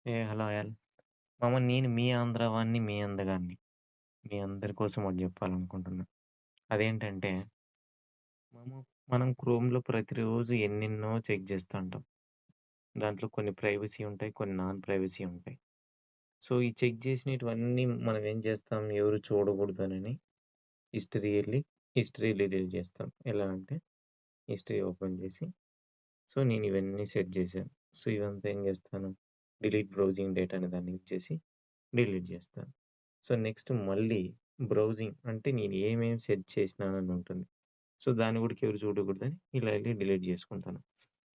Hello all. నేను మీ ఆంధ్ర వాడిని, మీ అందగాడిని. మీ అందరి కోసం ఒకటి జెప్పాలనుకుంటున్నా. అదేంటంటే, మనము మనం క్రోమ్‌లో ప్రతిరోజు ఎన్నెన్నో చెక్ జేస్తా ఉంటాం. దాంట్లో కొన్ని ప్రైవసీ ఉంటాయి. కొన్ని నాన్ ప్రైవసీ ఉంటాయి. సో, ఈ చెక్ జేసినటువన్నీ మనం ఏం చేస్తాం, ఎవరు చూడకూడదనని హిస్టరీ ఎళ్లి, హిస్టరీ డిలీట్ జేస్తాం. ఎలా అంటే, హిస్టరీ ఓపెన్ జేసి, సో, నేను ఇవన్నీ సెట్ జేశాను. సో, ఇవంతా ఏం జేస్తాను, డిలీట్ బ్రౌజింగ్ డేటా అనే దాన్ని యూజ్ చేసి డిలీట్ జేస్తాను. సో, నెక్స్ట్ మళ్ళీ బ్రౌజింగ్ అంటే నేను ఏమేమి సెట్ చేసినానని ఉంటుంది. సో, దాన్ని గూడా ఎవరు చూడకూడదని ఇలా ఎళ్లి డిలీట్ జేసుకుంటాను.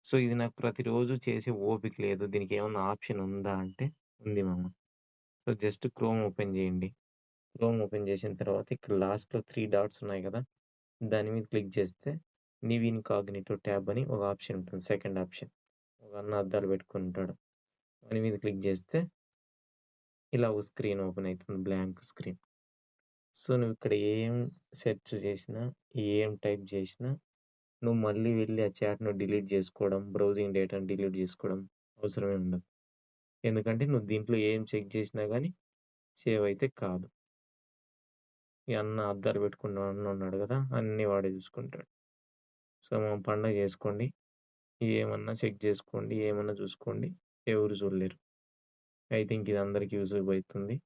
సో, ఇది నాకు ప్రతిరోజు చేసే ఓపిక లేదు. దీనికేమన్నా ఆప్షన్ ఉందా అంటే ఉంది మామ. సో, జస్ట్ క్రోమ్ ఓపెన్ జేయండి. క్రోమ్ ఓపెన్ జేసిన తర్వాత ఇక్కడ లాస్ట్‌లో 3 డాట్స్ ఉన్నాయి గదా! దాని మీద క్లిక్ చేస్తే నివ్ ఇన్‌కాగ్నిటో ట్యాబ్ అని ఒక ఆప్షన్ ఉంటుంది. Second option. ఒక అన్న అద్దాలు పెట్టుకొనుంటాడు. దాని మీద క్లిక్ జేస్తే ఇలా ఒక స్క్రీన్ ఓపెన్ అయితుంది. Blank screen. సో, నువ్విక్కడ ఏం సెర్చ్ చేసినా, ఏం టైప్ జేసినా, నువ్వు మళ్ళీ వెళ్లి ఆ చాట్‌ను డిలీట్ జేసుకోవడం, బ్రౌజింగ్ డేటాను డిలీట్ జేసుకోవడం అవసరమే ఉండదు. ఎందుకంటే నువ్వు దీంట్లో ఏం చెక్ జేసినా గానీ సేవ్ అయితే కాదు. ఈ అన్న అద్దాలు పెట్టుకున్న అన్న ఉన్నాడు గదా! అన్నీ వాడే జూసుకుంటాడు. సో, పండగ జేసుకోండి. ఏమన్నా చెక్ జేసుకోండి. ఏమన్నా జూసుకోండి. ఎవరు జూడలేరు. ఐ థింక్ ఇది అందరికి యూజబుల్ అయితుంది.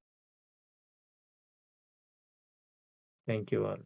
Thank you all.